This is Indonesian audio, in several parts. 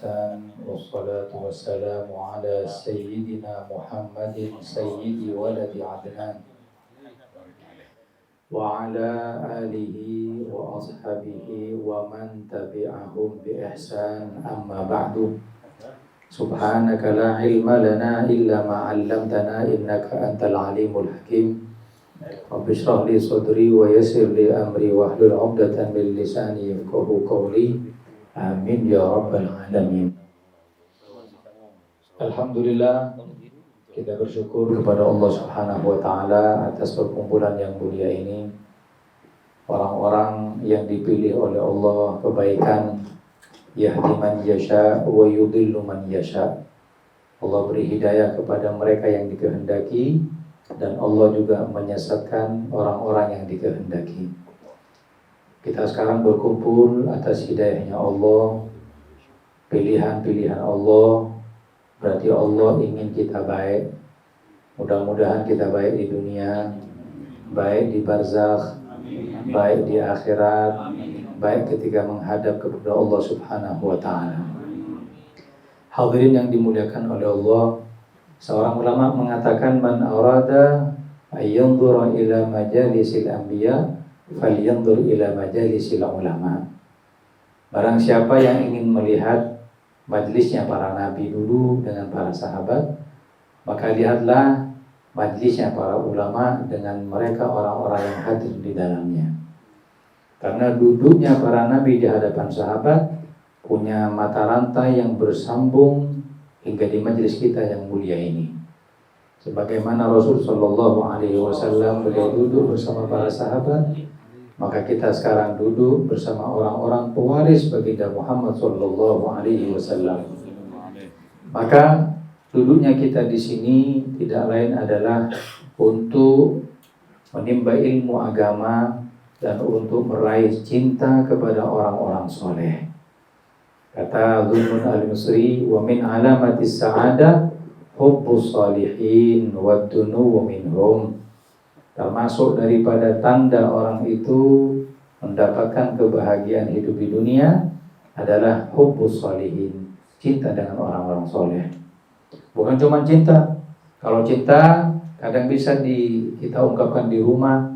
الإحسان والصلاة والسلام على سيدنا محمد سيد ولد عدنان وعلى آله وأصحابه ومن تبعهم بإحسان أما بعد سبحانك لا علم لنا إلا ما علمتنا إنك أنت العليم الحكيم رب اشرح لي صدري ويسر لي أمري واحلل عقدة من لساني يفقهوا قولي آمين يا رب العالمين. Alhamdulillah, kita bersyukur kepada Allah Subhanahu wa taala atas perkumpulan yang mulia ini. Orang-orang yang dipilih oleh Allah kebaikan, yahdi man yasha wa yudhillu man yasha. Allah beri hidayah kepada mereka yang dikehendaki dan Allah juga menyesatkan orang-orang yang dikehendaki. Kita sekarang berkumpul atas hidayahnya Allah, pilihan-pilihan Allah. Berarti Allah ingin kita baik. Mudah-mudahan kita baik di dunia, baik di barzakh, baik di akhirat, baik ketika menghadap kepada Allah Subhanahu wa ta'ala. Hadirin yang dimuliakan oleh Allah, seorang ulama mengatakan man arada ayyanzura ila majalisil anbiya falyanzur ila majalisil ulama. Barang siapa yang ingin melihat majlisnya para nabi dulu dengan para sahabat, maka lihatlah majlisnya para ulama dengan mereka orang-orang yang hadir di dalamnya. Karena duduknya para nabi di hadapan sahabat punya mata rantai yang bersambung hingga di majlis kita yang mulia ini. Sebagaimana Rasul sallallahu alaihi wasallam beliau duduk bersama para sahabat, maka kita sekarang duduk bersama orang-orang pewaris baginda Muhammad sallallahu alaihi wasallam. Maka duduknya kita di sini tidak lain adalah untuk menimba ilmu agama dan untuk meraih cinta kepada orang-orang soleh. Kata Zunnun al-Misri, wa min alamatis sa'adah hubbus salihin wa dunuwu minhum. Termasuk daripada tanda orang itu mendapatkan kebahagiaan hidup di dunia adalah hubbus salihin, cinta dengan orang-orang soleh. Bukan cuma cinta. Kalau cinta kadang bisa kita ungkapkan di rumah,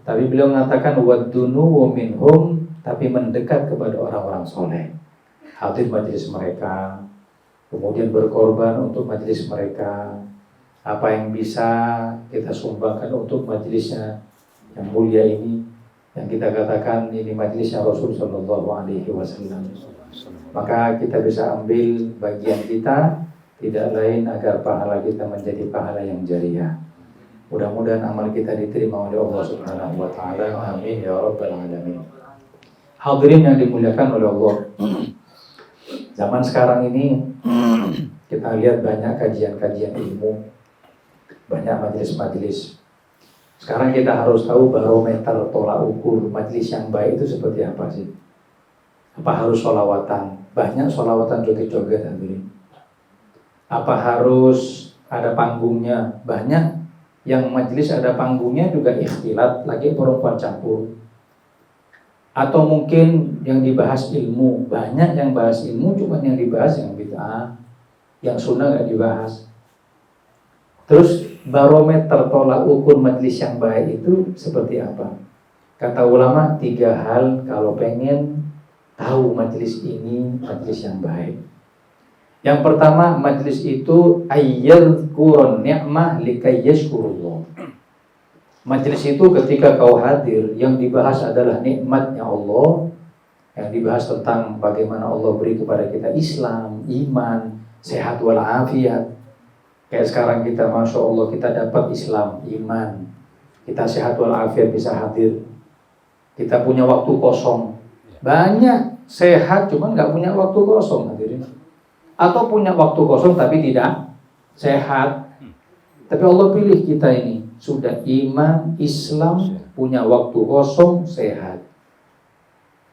tapi beliau mengatakan waddunu wa minhum, tapi mendekat kepada orang-orang soleh, hadir majelis mereka, kemudian berkorban untuk majelis mereka. Apa yang bisa kita sumbangkan untuk majelisnya yang mulia ini, yang kita katakan ini majelisnya Rasul sallallahu alaihi wasallam, maka kita bisa ambil bagian kita, tidak lain agar pahala kita menjadi pahala yang jariah. Mudah-mudahan amal kita diterima oleh Allah Subhanahu wa taala. Amin ya rabbal alamin. Hadirin yang dimuliakan oleh Allah. Zaman sekarang ini kita lihat banyak kajian-kajian ilmu, banyak majelis-majelis. Sekarang kita harus tahu barometer tolak ukur majelis yang baik itu seperti apa sih? Apa harus sholawatan? Banyak sholawatan joget-joget hadirin. Apa harus ada panggungnya? Banyak yang majelis ada panggungnya juga ikhtilat, lagi perempuan campur. Atau mungkin yang dibahas ilmu, banyak yang bahas ilmu, cuma yang dibahas yang bid'ah, yang sunnah gak dibahas. Terus barometer tolak ukur majelis yang baik itu seperti apa? Kata ulama 3 hal kalau pengen tahu majelis ini majelis yang baik. Yang pertama, majelis itu ayyadhkurun ni'mah likay yashkurullah. Majelis itu ketika kau hadir, yang dibahas adalah nikmatnya Allah, yang dibahas tentang bagaimana Allah beri kepada kita Islam, iman, sehat walafiat. Kayak sekarang kita, Masya Allah, kita dapat Islam, iman, kita sehat walafiat, bisa hadir. Kita punya waktu kosong, banyak sehat, cuman gak punya waktu kosong hadirin. Atau punya waktu kosong tapi tidak sehat. Tapi Allah pilih kita ini, sudah iman, Islam, punya waktu kosong, sehat.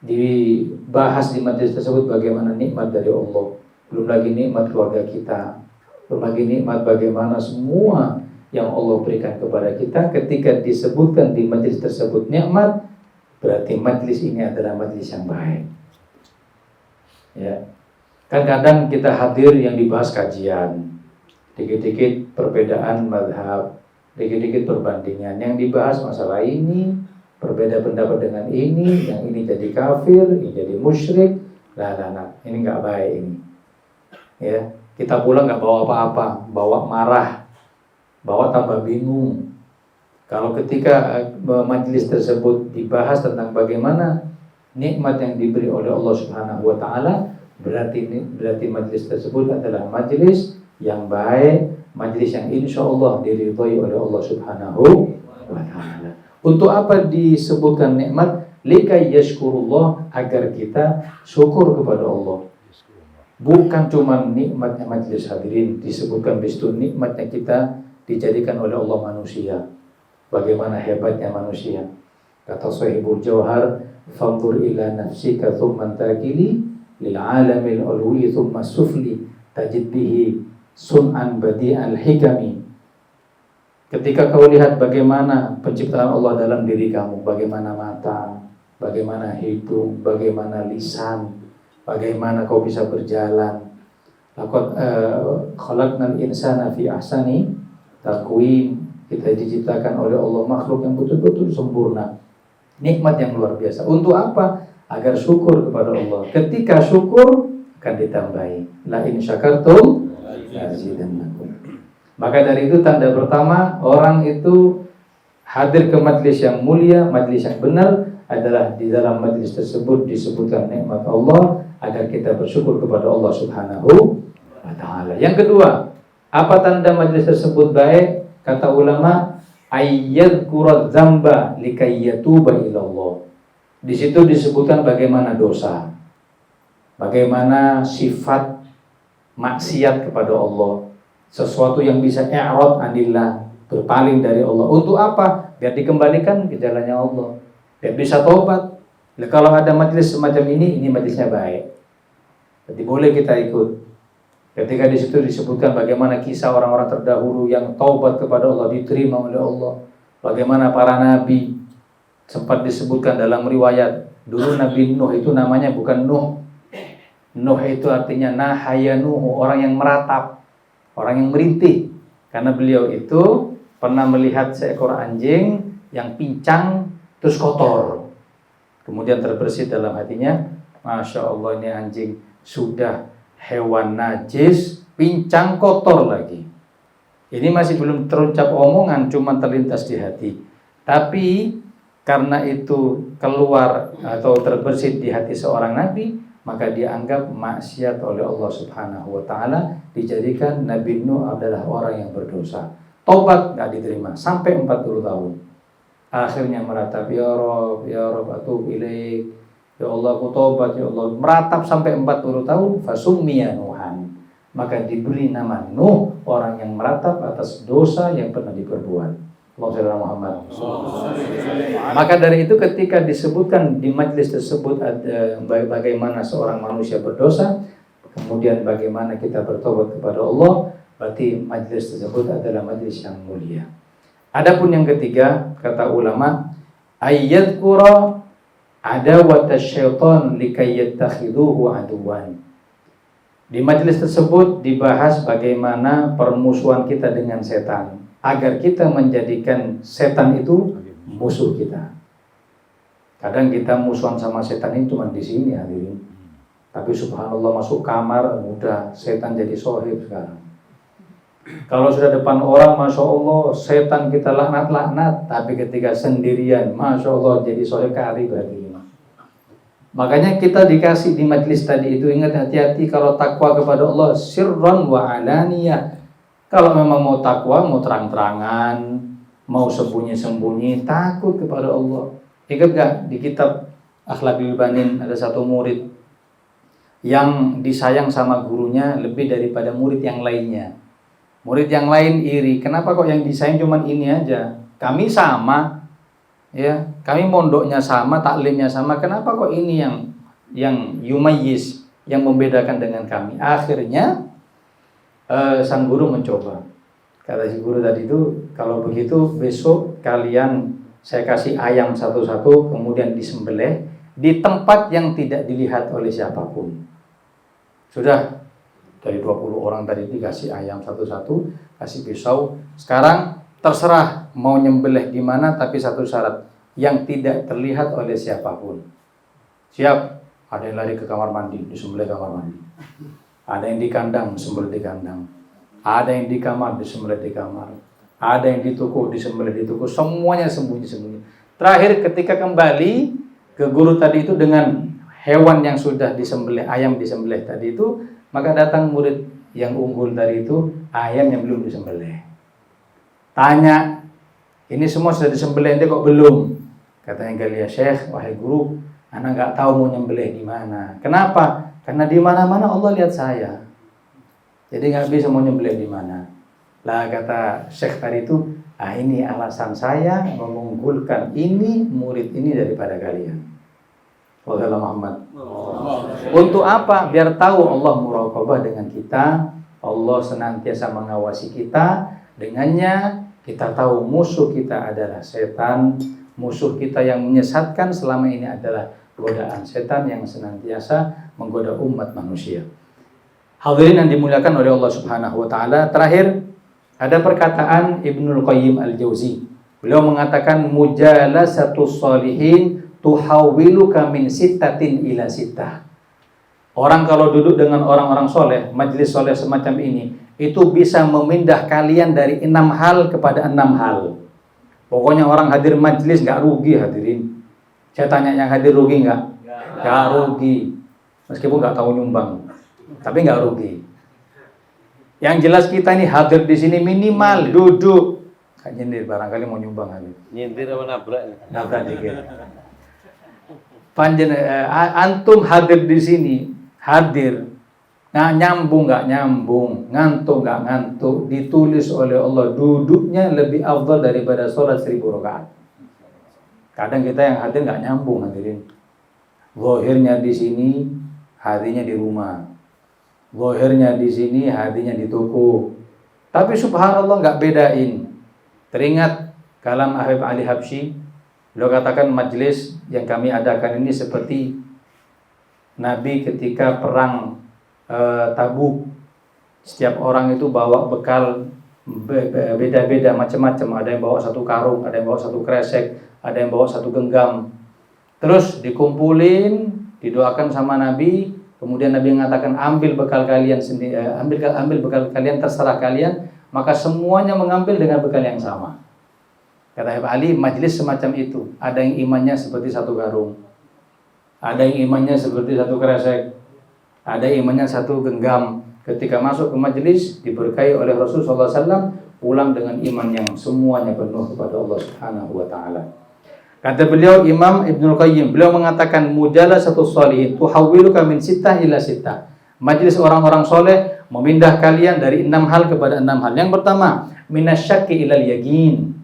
Dibahas di majelis tersebut bagaimana nikmat dari Allah. Belum lagi nikmat keluarga kita, belum lagi nikmat bagaimana semua yang Allah berikan kepada kita. Ketika disebutkan di majelis tersebut nikmat, berarti majelis ini adalah majelis yang baik. Ya. Kan kadang kita hadir yang dibahas kajian, dikit-dikit perbedaan mazhab, dikit-dikit perbandingan. Yang dibahas masalah ini, berbeda pendapat dengan ini, yang ini jadi kafir, ini jadi musyrik. Nah, ini nggak baik ini. Ya, kita pulang nggak bawa apa-apa, bawa marah, bawa tambah bingung. Kalau ketika majelis tersebut dibahas tentang bagaimana nikmat yang diberi oleh Allah Subhanahu wa taala, berarti majelis tersebut adalah majelis yang baik, majelis yang insya Allah diridhai oleh Allah Subhanahu wa taala. Untuk apa disebutkan nikmat? Likai yashkurullah, agar kita syukur kepada Allah. Bukan cuma nikmatnya majelis hadirin, disebutkan bistu nikmatnya kita dijadikan oleh Allah manusia. Bagaimana hebatnya manusia. Kata Sahibul Jauhar, fanzur ila nafsika thumma takili lil alamil ulwi thumma sufli tajid bihi sun'an badi'al hikami. Ketika kau lihat bagaimana penciptaan Allah dalam diri kamu, bagaimana mata, bagaimana hidung, bagaimana lisan, bagaimana kau bisa berjalan. Laqad khalaqnal insana fi ahsani taqwim. Kita diciptakan oleh Allah makhluk yang betul-betul sempurna. Nikmat yang luar biasa. Untuk apa? Agar syukur kepada Allah. Ketika syukur akan ditambahi. La in syakartum lazidannakum. Maka dari itu tanda pertama orang itu hadir ke majlis yang mulia, majlis yang benar adalah di dalam majlis tersebut disebutkan nikmat Allah agar kita bersyukur kepada Allah Subhanahu wa taala. Yang kedua, apa tanda majlis tersebut baik? Kata ulama, ayyadhkura dzamba likayyatuba ilallah. Di situ disebutkan bagaimana dosa, bagaimana sifat maksiat kepada Allah, sesuatu yang bisa i'rad anillah, berpaling dari Allah. Untuk apa? Biar dikembalikan ke jalannya Allah, biar bisa taubat. Kalau ada majelis semacam ini majelisnya baik. Jadi boleh kita ikut. Ketika di situ disebutkan bagaimana kisah orang-orang terdahulu yang taubat kepada Allah diterima oleh Allah. Bagaimana para nabi, sempat disebutkan dalam riwayat, dulu Nabi Nuh itu namanya bukan Nuh. Nuh itu artinya nahayanuhu, orang yang meratap, orang yang merintih. Karena beliau itu pernah melihat seekor anjing yang pincang terus kotor. Kemudian terbersit dalam hatinya, Masya Allah, ini anjing sudah hewan najis, pincang, kotor lagi. Ini masih belum terucap omongan, cuma terlintas di hati. Tapi karena itu keluar atau terbersit di hati seorang nabi, maka dianggap maksiat oleh Allah Subhanahu wa taala, dijadikan Nabi Nuh adalah orang yang berdosa. Taubat enggak diterima sampai 40 tahun. Akhirnya meratap, ya Rabb atuub ilaik. Ya Allah, aku taubat, ya Allah. Meratap sampai 40 tahun, fasummiya Nuhan. Maka diberi nama Nuh, orang yang meratap atas dosa yang pernah diperbuat. Allahumma Muhammad. Maka dari itu ketika disebutkan di majlis tersebut ada bagaimana seorang manusia berdosa, kemudian bagaimana kita bertobat kepada Allah, berarti majlis tersebut adalah majlis yang mulia. Adapun yang ketiga, kata ulama, ayyadhkura adawatash syaitan likayyatakhiduhu aduwan. Di majelis tersebut dibahas bagaimana permusuhan kita dengan setan, agar kita menjadikan setan itu musuh kita. Kadang kita musuhan sama setan itu cuma di sini hadirin. Tapi subhanallah masuk kamar udah setan jadi sohib sekarang. Kalau sudah depan orang, Masya Allah, setan kita laknat-laknat. Tapi ketika sendirian, Masya Allah, jadi sohib kari berarti. Makanya kita dikasih di majlis tadi itu, ingat hati-hati kalau takwa kepada Allah, sirran wa alaniyah. Kalau memang mau takwa, mau terang-terangan, mau sembunyi-sembunyi, takut kepada Allah. Ingat gak di kitab Akhlaqul Banin ada satu murid yang disayang sama gurunya lebih daripada murid yang lainnya. Murid yang lain iri, kenapa kok yang disayang cuma ini aja? Kami sama, ya, kami mondoknya sama, taklimnya sama, kenapa kok ini yang yumayyiz, yang membedakan dengan kami? Akhirnya sang guru mencoba. Kata si guru tadi itu, kalau begitu besok kalian saya kasih ayam satu-satu, kemudian disembelih di tempat yang tidak dilihat oleh siapapun. Sudah dari 20 orang tadi dikasih ayam satu-satu, kasih pisau. Sekarang terserah mau nyembelih gimana, tapi satu syarat, yang tidak terlihat oleh siapapun. Siap? Ada yang lari ke kamar mandi, disembelih kamar mandi. Ada yang di kandang, disembelih di kandang. Ada yang di kamar, disembelih di kamar. Ada yang di toko, disembelih di toko. Semuanya sembunyi-sembunyi. Terakhir ketika kembali ke guru tadi itu dengan hewan yang sudah disembelih, ayam disembelih tadi itu, maka datang murid yang unggul tadi itu, ayam yang belum disembelih. Tanya, ini semua sudah disembelih, ente kok belum? Katanya Galia, Syekh, wahai guru, anak nggak tahu mau nyembelih di mana. Kenapa? Karena di mana-mana Allah lihat saya. Jadi nggak bisa mau nyembelih di mana. Lah kata Syekh tadi itu, ini alasan saya mengunggulkan ini murid ini daripada kalian. Waalaikumsalam Muhammad. Untuk apa? Biar tahu Allah muraqabah dengan kita, Allah senantiasa mengawasi kita. Dengannya kita tahu musuh kita adalah setan, musuh kita yang menyesatkan selama ini adalah godaan setan yang senantiasa menggoda umat manusia. Hadirin yang dimuliakan oleh Allah Subhanahu wa taala, terakhir ada perkataan Ibnul Qayyim Al-Jauzi. Beliau mengatakan mujalasatus shalihin tuhawwiluka min sittatin ila sittah. Orang kalau duduk dengan orang-orang soleh, majelis soleh semacam ini, itu bisa memindah kalian dari 6 hal kepada 6 hal. Pokoknya orang hadir majelis nggak rugi hadirin. Saya tanya yang hadir rugi nggak? Nggak rugi. Meskipun nggak tahu nyumbang, tapi nggak rugi. Yang jelas kita ini hadir di sini minimal duduk. Kan nyindir barangkali mau nyumbang hadir. Nyindir apa nabrak? Nabrak dikit. Antum hadir di sini, hadir. Nah, nyambung nggak nyambung, ngantuk nggak ngantuk, ditulis oleh Allah duduknya lebih afdal daripada sholat 1000 rakaat. Kadang kita yang hadir nggak nyambung hadirin. Zahirnya di sini, hatinya di rumah. Zahirnya di sini, hatinya di toko. Tapi subhanallah nggak bedain. Teringat kalam Habib Ali Habsyi, beliau katakan majelis yang kami adakan ini seperti Nabi ketika perang Tabuk. Setiap orang itu bawa bekal beda-beda macam-macam. Ada yang bawa 1 karung, ada yang bawa 1 kresek, ada yang bawa 1 genggam. Terus dikumpulin, didoakan sama Nabi. Kemudian Nabi mengatakan ambil bekal kalian sendiri, ambil bekal kalian, terserah kalian. Maka semuanya mengambil dengan bekal yang sama. Kata Habib Ali, majelis semacam itu. Ada yang imannya seperti 1 karung, ada yang imannya seperti 1 kresek, ada imannya 1 genggam. Ketika masuk ke majelis diberkahi oleh Rasulullah SAW, pulang dengan iman yang semuanya penuh kepada Allah Subhanahu wa taala. Kata beliau Imam Ibnul Qayyim, beliau mengatakan mujalasatus shalihin tuhawwiluka min sittah ila sittah. Majelis orang-orang soleh memindah kalian dari 6 hal kepada 6 hal. Yang pertama, minasyakki ilal yaqin.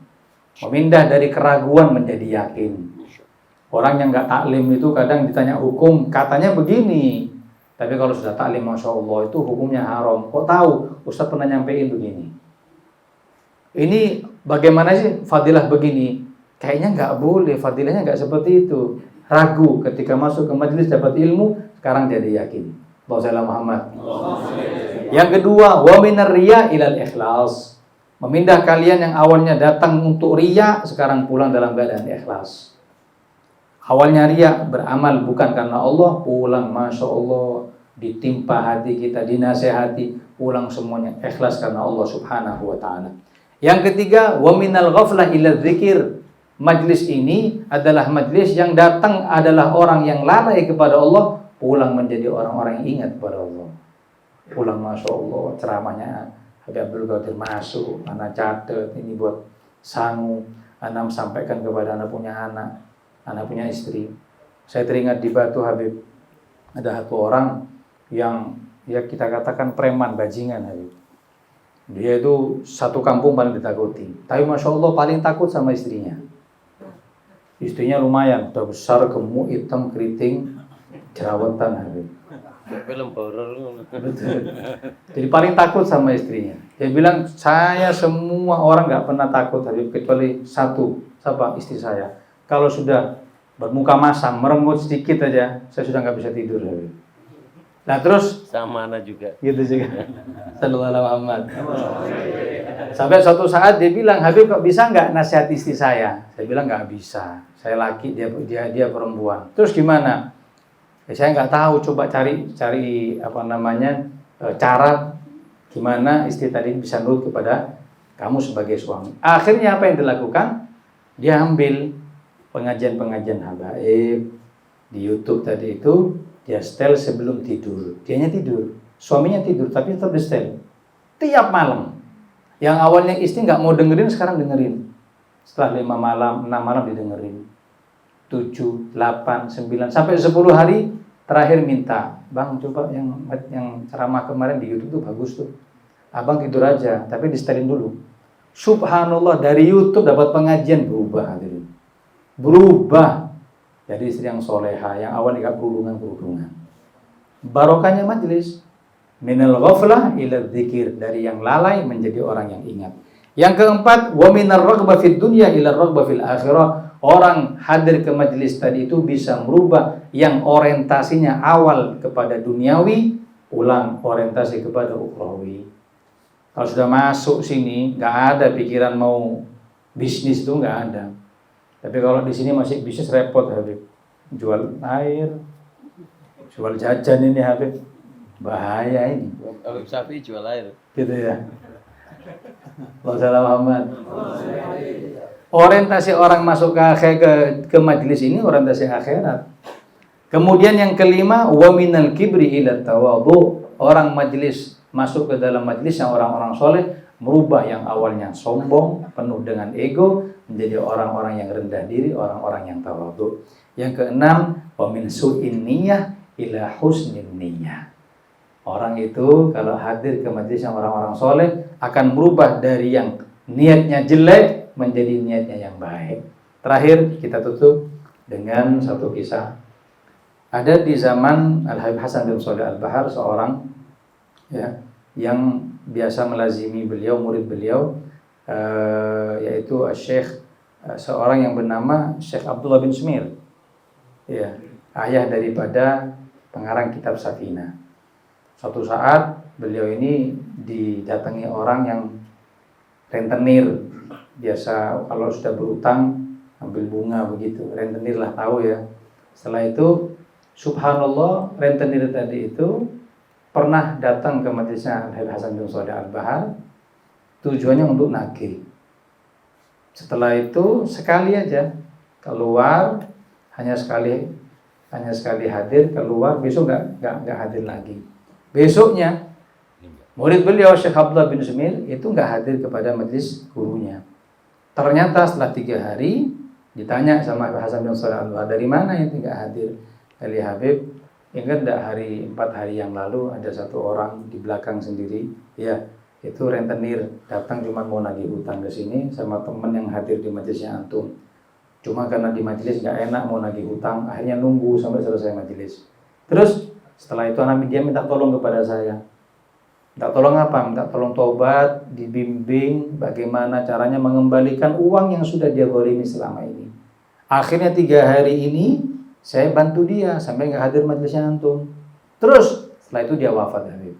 Memindah dari keraguan menjadi yakin. Orang yang enggak taklim itu kadang ditanya hukum, katanya begini. Tapi kalau sudah taklim, Masya Allah, itu hukumnya haram. Kok tahu? Ustaz pernah nyampein begini. Ini bagaimana sih fadilah begini? Kayaknya nggak boleh, fadilahnya nggak seperti itu. Ragu ketika masuk ke majelis dapat ilmu, sekarang jadi yakin. Allahumma Muhammad. Yang kedua, wa minar riya ilal ikhlas. Memindah kalian yang awalnya datang untuk riya, sekarang pulang dalam keadaan ikhlas. Awalnya riya, beramal bukan karena Allah, pulang Masya Allah, ditimpa hati kita, dinasehati, pulang semuanya ikhlas karena Allah Subhanahu wa ta'ala. Yang ketiga, wa minal ghaflah ila dzikir. Majlis ini adalah majlis yang datang adalah orang yang lalai kepada Allah, pulang menjadi orang-orang yang ingat kepada Allah. Pulang Masya Allah, ceramahnya Habib Abdul Qadir masuk, anak catat, ini buat sangu, anak sampaikan kepada anak punya istri. Saya teringat di Batu Habib, ada 1 orang yang ya kita katakan preman bajingan Habib. Dia itu 1 kampung paling ditakuti. Tapi Masya Allah paling takut sama istrinya. Istrinya lumayan, udah besar, gemuk, hitam, keriting, jerawatan Habib. Film horor. Jadi paling takut sama istrinya. Dia bilang, saya semua orang nggak pernah takut Habib kecuali 1, siapa? Istri saya. Kalau sudah bermuka masam, merenggut sedikit aja, saya sudah nggak bisa tidur Habib. Nah terus Sama anak juga. gitu juga. Sallallahu alaihi Muhammad. Sampai suatu saat dia bilang, Habib kok bisa nggak nasihat istri saya? Saya bilang nggak bisa. Saya laki, dia perempuan. Terus gimana? Saya nggak tahu. Coba cari apa namanya cara gimana istri tadi bisa nurut kepada kamu sebagai suami. Akhirnya apa yang dilakukan? Dia ambil pengajian habaib di YouTube tadi itu. Dia setel sebelum tidur. Dianya tidur, suaminya tidur, tapi tetap di setel tiap malam. Yang awalnya istri nggak mau dengerin, sekarang dengerin. Setelah 5 malam, 6 malam didengerin. 7, 8, 9, sampai 10 hari terakhir minta, Bang coba yang ceramah kemarin di YouTube tuh bagus tuh. Abang tidur aja, tapi di setelin dulu. Subhanallah, dari YouTube dapat pengajian, berubah hadirin. Berubah. Jadi istri yang soleha, yang awalnya gak kerudungan. Barokahnya majelis. Minal ghaflah ila dzikir, dari yang lalai menjadi orang yang ingat. Yang keempat, wa minar raghbah fid dunya ila raghbah fil akhirah. Orang hadir ke majelis tadi itu bisa merubah yang orientasinya awal kepada duniawi, ulang orientasi kepada ukhrawi. Kalau sudah masuk sini, nggak ada pikiran mau bisnis itu nggak ada. Tapi kalau di sini masih bisnis repot Habib. Jual air, jual jajan ini Habib. Bahaya ini. Habib Syafi'i jual air. Gitu ya. Wassalamualaikum. Orientasi orang masuk ke majelis ini orientasi akhirat. Kemudian yang kelima, wa minal kibri ila tawadhu. Orang majelis masuk ke dalam majelis yang orang-orang soleh, merubah yang awalnya sombong, penuh dengan ego, menjadi orang-orang yang rendah diri, orang-orang yang tawadhu. Yang keenam, wa min su'in niyyah ila husnin niyyah. Orang itu kalau hadir ke majelis yang orang-orang soleh akan berubah dari yang niatnya jelek menjadi niatnya yang baik. Terakhir kita tutup dengan satu kisah. Ada di zaman Al-Habib Hasan bin Shalih Al-Bahar seorang yang biasa melazimi beliau, murid beliau, yaitu Syekh, seorang yang bernama Syekh Abdullah bin Smir, ayah daripada pengarang kitab Safinah. Suatu saat beliau ini didatangi orang yang rentenir, biasa kalau sudah berutang ambil bunga begitu, rentenir lah tahu ya. Setelah itu subhanallah, rentenir tadi itu pernah datang ke majelisnya Al-Habib Hasan bin Shalih Al-Bahar, tujuannya untuk nagih. Setelah itu sekali aja keluar, hanya sekali hadir, keluar, besok nggak hadir lagi. Besoknya murid beliau Syekh Abdullah bin Smir itu nggak hadir kepada majelis gurunya. Ternyata setelah 3 hari ditanya sama Hasan bin Shalih Al-Bahar, dari mana yang tidak hadir? Ali Habib, ingat enggak 4 hari yang lalu ada satu orang di belakang sendiri, ya itu rentenir, datang cuma mau nagih hutang ke sini sama teman yang hadir di majelisnya antum. Cuma karena di majelis nggak enak mau nagih hutang, akhirnya nunggu sampai selesai majelis. Terus setelah itu dia minta tolong kepada saya. Minta tolong apa? Minta tolong tobat, dibimbing bagaimana caranya mengembalikan uang yang sudah dia zalimi selama ini. Akhirnya 3 hari ini saya bantu dia sampai nggak hadir majelisnya antum. Terus setelah itu dia wafat Habib.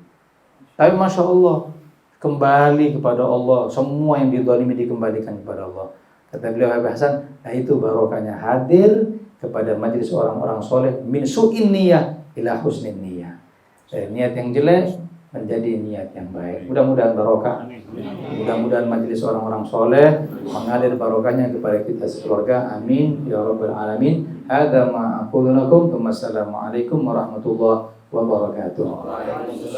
Tapi masya Allah, kembali kepada Allah, semua yang dizalimi dikembalikan kepada Allah. Kata beliau Habib Hasan, nah itu barokahnya hadir kepada majelis orang-orang soleh, min su'in niyyah ila husnin niyyah. Niat yang jelek menjadi niat yang baik. Mudah-mudahan barokah. Mudah-mudahan majelis orang-orang soleh mengalir barokahnya kepada kita sekeluarga. Amin ya rabbal alamin. Hadza ma aqulu lakum. Wassalamualaikum warahmatullahi wabarakatuh.